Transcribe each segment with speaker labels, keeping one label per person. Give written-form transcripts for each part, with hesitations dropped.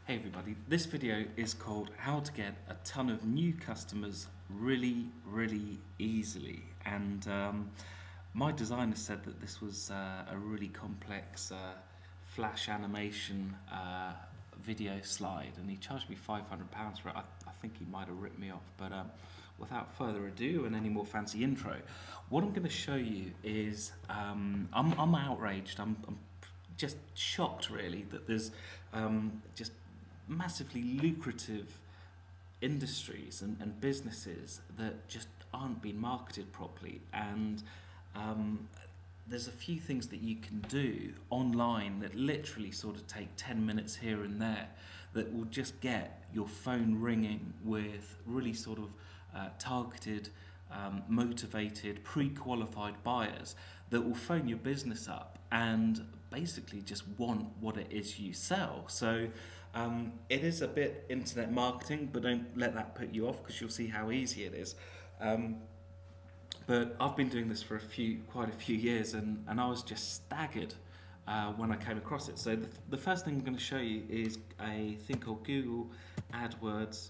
Speaker 1: Hey everybody, this video is called How to Get a Ton of New Customers really easily, and my designer said that this was a really complex flash animation video slide, and he charged me £500 for it. I think he might have ripped me off, but without further ado and any more fancy intro, what I'm going to show you is I'm outraged. I'm just shocked really that there's just massively lucrative industries and businesses that just aren't being marketed properly, and there's a few things that you can do online that literally sort of take 10 minutes here and there that will just get your phone ringing with really sort of targeted, motivated, pre-qualified buyers that will phone your business up and basically just want what it is you sell. So it is a bit internet marketing, but don't let that put you off, because you'll see how easy it is. But I've been doing this for quite a few years, and I was just staggered when I came across it. So the first thing I'm going to show you is a thing called Google AdWords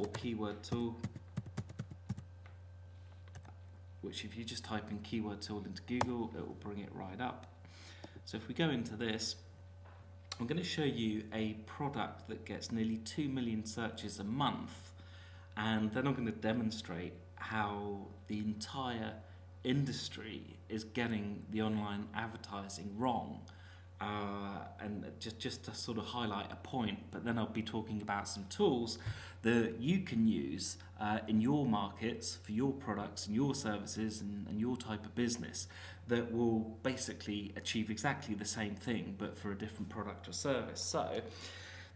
Speaker 1: or keyword tool, which if you just type in keyword tool into Google, it will bring it right up. So if we go into this, I'm going to show you a product that gets nearly 2 million searches a month, and then I'm going to demonstrate how the entire industry is getting the online advertising wrong, and just to sort of highlight a point. But then I'll be talking about some tools that you can use in your markets for your products and your services and your type of business that will basically achieve exactly the same thing but for a different product or service. So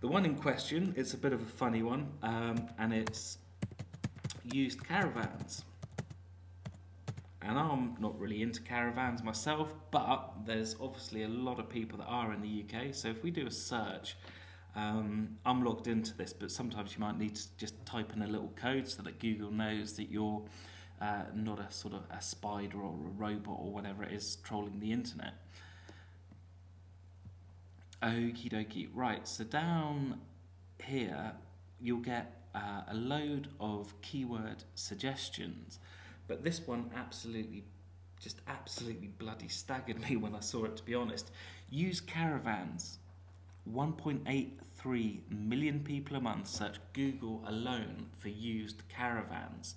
Speaker 1: the one in question is a bit of a funny one, and it's used caravans. And I'm not really into caravans myself, but there's obviously a lot of people that are in the UK. So if we do a search, I'm logged into this, but sometimes you might need to just type in a little code so that Google knows that you're not a sort of a spider or a robot or whatever it is trolling the internet. Okie dokie. Right, so down here you'll get a load of keyword suggestions, but this one absolutely bloody staggered me when I saw it, to be honest. Use caravans. 1.83 million people a month search Google alone for used caravans.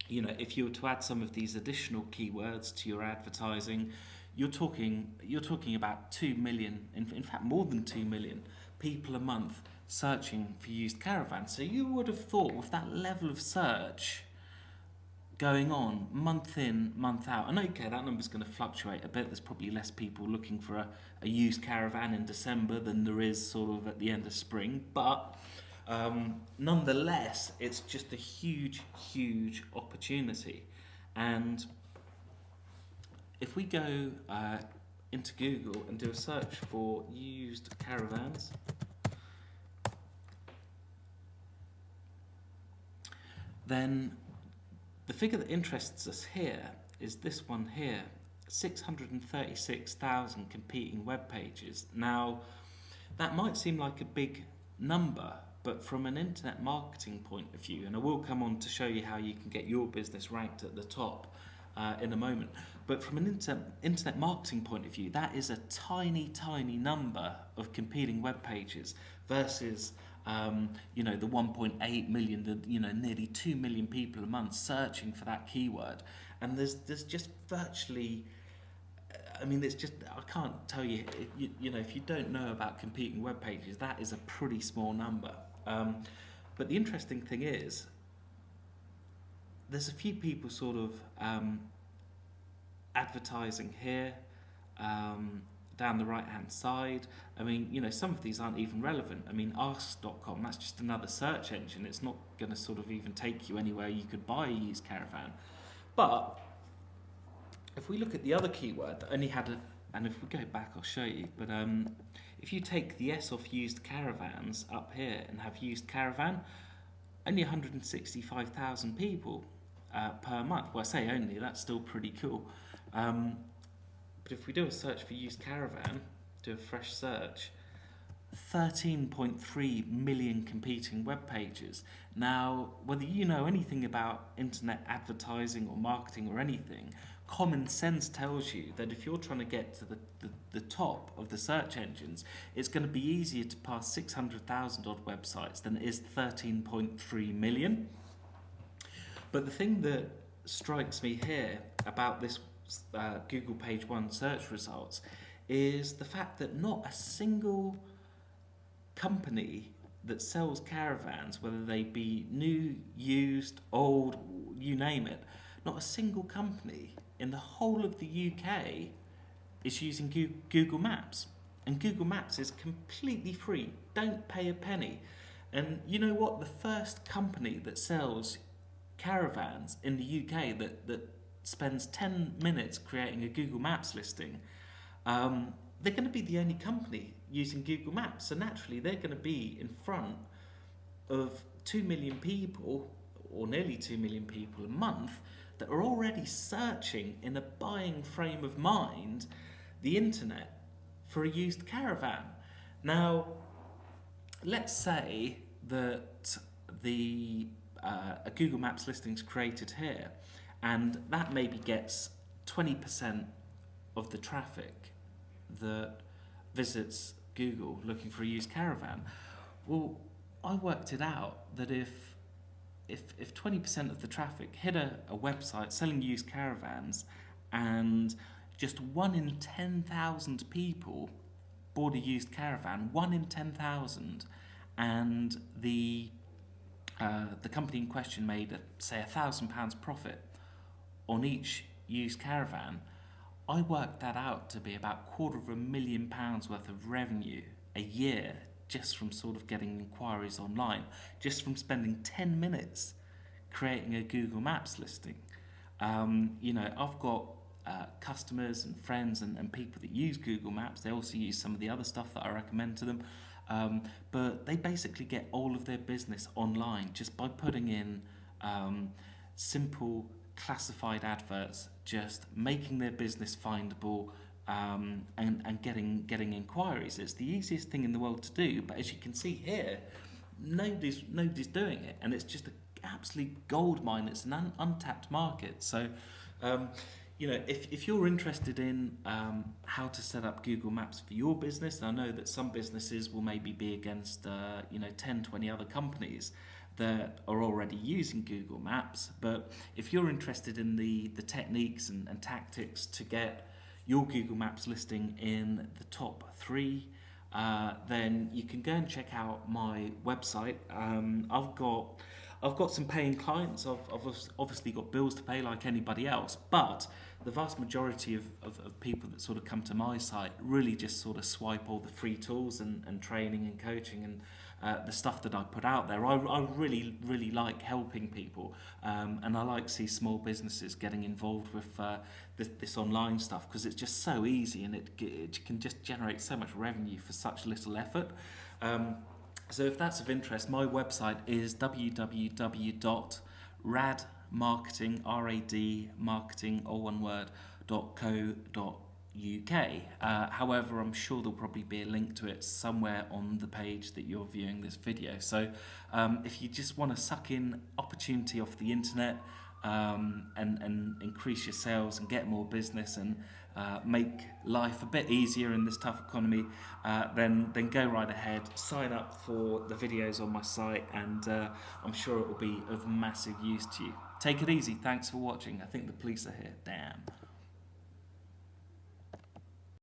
Speaker 1: You know, if you were to add some of these additional keywords to your advertising, you're talking about 2 million, in fact more than 2 million people a month searching for used caravans. So you would have thought, with that level of search going on month in, month out, and okay, that number's going to fluctuate a bit. There's probably less people looking for a used caravan in December than there is sort of at the end of spring, but nonetheless, it's just a huge opportunity. And if we go into Google and do a search for used caravans, then the figure that interests us here is this one here, 636,000 competing web pages. Now, that might seem like a big number, but from an internet marketing point of view, and I will come on to show you how you can get your business ranked at the top in a moment, but from an internet marketing point of view, that is a tiny number of competing web pages versus you know, the 1.8 million, the, you know, nearly 2 million people a month searching for that keyword. And there's just virtually, I mean, it's just, I can't tell you, you know, if you don't know about competing web pages, that is a pretty small number. But the interesting thing is, there's a few people sort of advertising here, down the right hand side. I mean, you know, some of these aren't even relevant. I mean, ask.com, that's just another search engine. It's not going to sort of even take you anywhere you could buy a used caravan. But if we look at the other keyword that only had and if we go back I'll show you, but if you take the S off used caravans up here and have used caravan, only 165,000 people per month. Well, I say only, that's still pretty cool. But if we do a search for used caravan, do a fresh search, 13.3 million competing web pages. Now, whether you know anything about internet advertising or marketing or anything, common sense tells you that if you're trying to get to the top of the search engines, it's going to be easier to pass 600,000 odd websites than it is 13.3 million. But the thing that strikes me here about this Google page one search results is the fact that not a single company that sells caravans, whether they be new, used, old, you name it, not a single company in the whole of the UK is using Google Maps. And Google Maps is completely free. Don't pay a penny. And you know what? The first company that sells caravans in the UK that spends 10 minutes creating a Google Maps listing, they're going to be the only company using Google Maps. So naturally, they're going to be in front of 2 million people, or nearly 2 million people a month, that are already searching in a buying frame of mind the internet for a used caravan. Now, let's say that a Google Maps listing is created here, and that maybe gets 20% of the traffic that visits Google looking for a used caravan. Well, I worked it out that if 20% of the traffic hit a website selling used caravans, and just 1 in 10,000 people bought a used caravan, 1 in 10,000, and the company in question made, say, £1,000 profit on each used caravan, I worked that out to be about £250,000 worth of revenue a year, just from sort of getting inquiries online, just from spending 10 minutes creating a Google Maps listing. I've got customers and friends and people that use Google Maps. They also use some of the other stuff that I recommend to them. But they basically get all of their business online just by putting in simple classified adverts, just making their business findable, and getting inquiries. It's the easiest thing in the world to do, but as you can see here, nobody's doing it, and it's just an absolute gold mine. It's an untapped market. So if you're interested in how to set up Google Maps for your business, and I know that some businesses will maybe be against 10, 20 other companies that are already using Google Maps, but if you're interested in the techniques and tactics to get your Google Maps listing in the top 3, then you can go and check out my website. I've got some paying clients. I've obviously got bills to pay like anybody else, but the vast majority of people that sort of come to my site really just sort of swipe all the free tools and training and coaching and the stuff that I put out there. I really, really like helping people, and I like to see small businesses getting involved with this online stuff, because it's just so easy, and it can just generate so much revenue for such little effort. So if that's of interest, my website is www.radmarketing, all one word, .co.uk. However, I'm sure there'll probably be a link to it somewhere on the page that you're viewing this video. So if you just want to suck in opportunity off the internet, and increase your sales and get more business and make life a bit easier in this tough economy, then go right ahead, sign up for the videos on my site, and I'm sure it will be of massive use to you. Take it easy. Thanks for watching. I think the police are here. Damn.